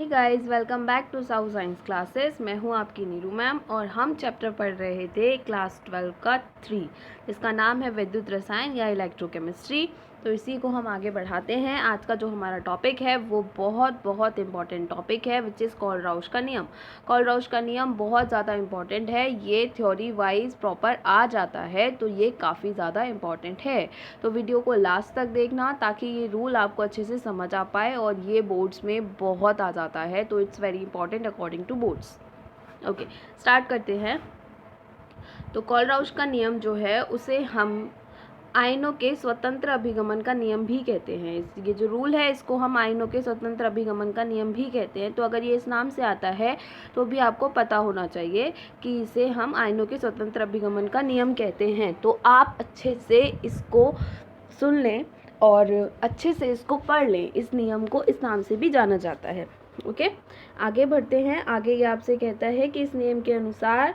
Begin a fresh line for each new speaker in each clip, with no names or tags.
Guys, welcome back to south science classes. मैं हूं आपकी नीरू मैम और हम चैप्टर पढ़ रहे थे क्लास 12 का 3, जिसका नाम है विद्युत रसायन या इलेक्ट्रोकेमिस्ट्री। तो इसी को हम आगे बढ़ाते हैं। आज का जो हमारा टॉपिक है वो बहुत इंपॉर्टेंट टॉपिक है, विच इज़ कॉलराउश का नियम। कॉलराउश का नियम बहुत ज़्यादा इंपॉर्टेंट है, ये थ्योरी वाइज प्रॉपर आ जाता है, तो ये काफ़ी ज़्यादा इंपॉर्टेंट है। तो वीडियो को लास्ट तक देखना ताकि ये रूल आपको अच्छे से समझ आ पाए, और ये बोर्ड्स में बहुत आ जाता है, तो it's very important according to boards. Okay, start करते हैं। तो कॉलराउश का नियम जो है उसे हम आयनों के स्वतंत्र अभिगमन का नियम भी कहते हैं। ये जो रूल है इसको हम आयनों के स्वतंत्र अभिगमन का नियम भी कहते हैं। तो अगर ये इस नाम से आता है तो भी आपको पता होना चाहिए कि इसे हम आयनों के स्वतंत्र अभिगमन का नियम कहते हैं। तो आप अच्छे से इसको सुन लें और अच्छे से इसको पढ़ लें। इस नियम को इस नाम से भी जाना जाता है। ओके, आगे बढ़ते हैं। आगे ये आपसे कहता है कि इस नियम के अनुसार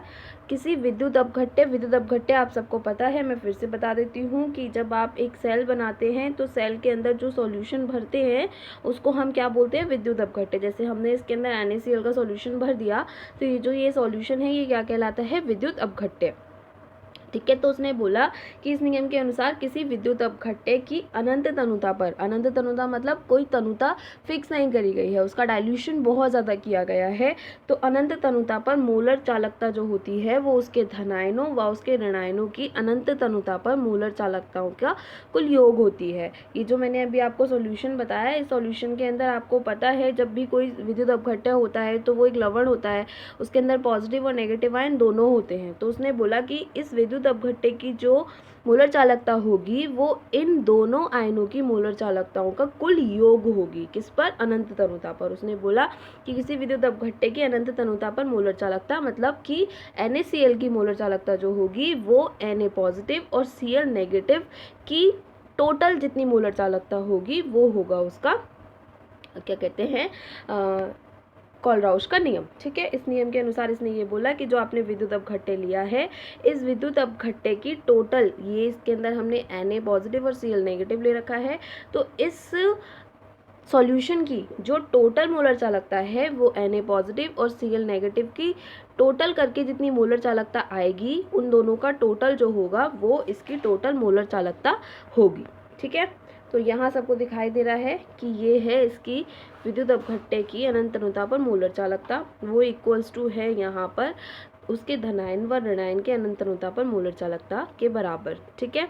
किसी विद्युत अपघट्य आप सबको पता है, मैं फिर से बता देती हूँ कि जब आप एक सेल बनाते हैं तो सेल के अंदर जो सॉल्यूशन भरते हैं उसको हम क्या बोलते हैं, विद्युत अपघट्य। जैसे हमने इसके अंदर NaCl का सॉल्यूशन भर दिया तो ये जो ये सॉल्यूशन है ये क्या कहलाता है, विद्युत अपघट्य। ठीक है, तो उसने बोला कि इस नियम के अनुसार किसी विद्युत अपघट्य की अनंत तनुता पर, अनंत तनुता मतलब कोई तनुता फिक्स नहीं करी गई है, उसका डाइल्यूशन बहुत ज़्यादा किया गया है, तो अनंत तनुता पर मोलर चालकता जो होती है वो उसके धनायनों व उसके ऋणायनों की अनंत तनुता पर मोलर चालकताओं का कुल योग होती है। ये जो मैंने अभी आपको सॉल्यूशन बताया, इस सॉल्यूशन के अंदर आपको पता है जब भी कोई विद्युत अपघट्य होता है तो वो एक लवण होता है, उसके अंदर पॉजिटिव और नेगेटिव आयन दोनों होते हैं। तो उसने बोला कि इस विद्युत अपघट्य की जो मोलर चालकता होगी वो इन दोनों आयनों की मोलर चालकताओं का कुल योग होगी। किस पर, अनंत तनुता पर। उसने बोला कि किसी विद्युत अपघट्य की अनंत तनुता पर मोलर चालकता मतलब कि NaCl की मोलर चालकता जो होगी वो Na पॉजिटिव और Cl नेगेटिव की टोटल जितनी मोलर चालकता होगी वो होगा उसका क्या कहते हैं, कॉलराउश का नियम। ठीक है, इस नियम के अनुसार इसने ये बोला कि जो आपने विद्युत अपघट्य लिया है, इस विद्युत अपघट्य की टोटल, ये इसके अंदर हमने Na पॉजिटिव और Cl नेगेटिव ले रखा है, तो इस सॉल्यूशन की जो टोटल मोलर चालकता है वो Na पॉजिटिव और Cl नेगेटिव की टोटल करके जितनी मोलर चालकता आएगी उन दोनों का टोटल जो होगा वो इसकी टोटल मोलर चालकता होगी। ठीक है, तो यहाँ सबको दिखाई दे रहा है कि ये है इसकी विद्युत अपघट्य की अनंत तनुता पर मोलर चालकता, वो इक्वल्स टू है यहाँ पर उसके धनायन व ऋणायन के अनंत तनुता पर मोलर चालकता के बराबर। ठीक है,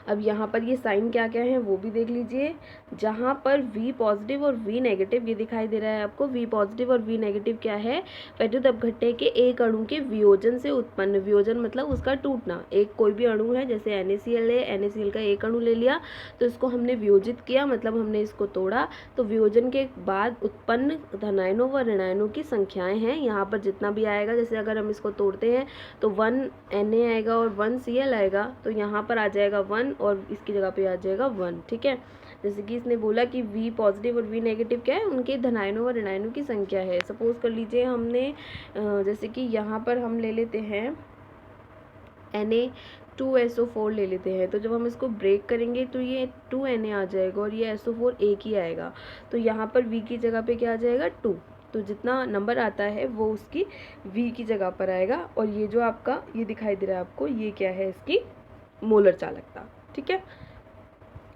अब यहाँ पर ये साइन क्या क्या है वो भी देख लीजिए। जहाँ पर V पॉजिटिव और V नेगेटिव, ये दिखाई दे रहा है आपको, V पॉजिटिव और V नेगेटिव क्या है, विद्युत अपघट्य के एक अणु के वियोजन से उत्पन्न, वियोजन मतलब उसका टूटना। एक कोई भी अणु है, जैसे NaCl है, NaCl का एक अणु ले लिया तो इसको हमने वियोजित किया, मतलब हमने इसको तोड़ा, तो वियोजन के बाद उत्पन्न धनायनों व ऋणायनों की संख्याएं हैं। यहाँ पर जितना भी आएगा, जैसे अगर हम इसको तोड़ते हैं तो 1 Na आएगा और 1 Cl आएगा, तो यहाँ पर आ जाएगा 1 और इसकी जगह पे आ जाएगा 1। ठीक है, जैसे कि इसने बोला कि V पॉजिटिव और V नेगेटिव क्या है, उनके धनायनों और ऋणायनों की संख्या है। सपोज कर लीजिए हमने जैसे कि यहाँ पर हम ले लेते हैं Na2SO4 ले लेते हैं, तो जब हम इसको ब्रेक करेंगे तो ये 2Na आ जाएगा और ये SO4 एक ही आएगा, तो यहाँ पर V की जगह पे क्या आ जाएगा, 2। तो जितना नंबर आता है वो उसकी V की जगह पर आएगा, और ये जो आपका ये दिखाई दे रहा है आपको, ये क्या है, इसकी मोलर चालकता। ठीक है,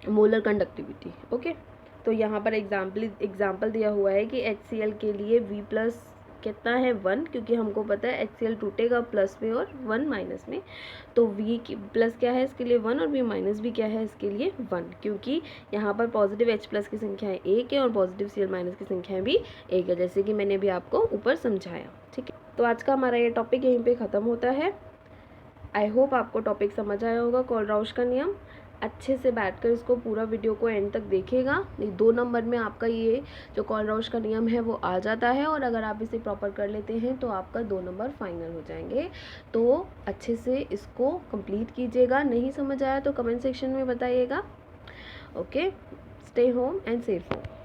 मोलर कंडक्टिविटी। ओके, तो यहाँ पर एग्जाम्पल दिया हुआ है कि HCl के लिए V प्लस कितना है, 1, क्योंकि हमको पता है HCl टूटेगा प्लस में और 1 माइनस में, तो V की प्लस क्या है इसके लिए 1 और V माइनस भी क्या है इसके लिए 1, क्योंकि यहाँ पर पॉजिटिव H प्लस की संख्याएं 1 है और पॉजिटिव Cl माइनस की संख्याएं भी 1 है, जैसे कि मैंने अभी आपको ऊपर समझाया। ठीक है, तो आज का हमारा ये टॉपिक यहीं पे ख़त्म होता है। आई होप आपको टॉपिक समझ आया होगा, कॉलराउश का नियम। अच्छे से बैठकर इसको पूरा वीडियो को एंड तक देखिएगा। 2 नंबर में आपका ये जो कॉलराउश का नियम है वो आ जाता है, और अगर आप इसे प्रॉपर कर लेते हैं तो आपका 2 नंबर फाइनल हो जाएंगे। तो अच्छे से इसको कंप्लीट कीजिएगा। नहीं समझ आया तो कमेंट सेक्शन में बताइएगा। Okay, stay home and safe home.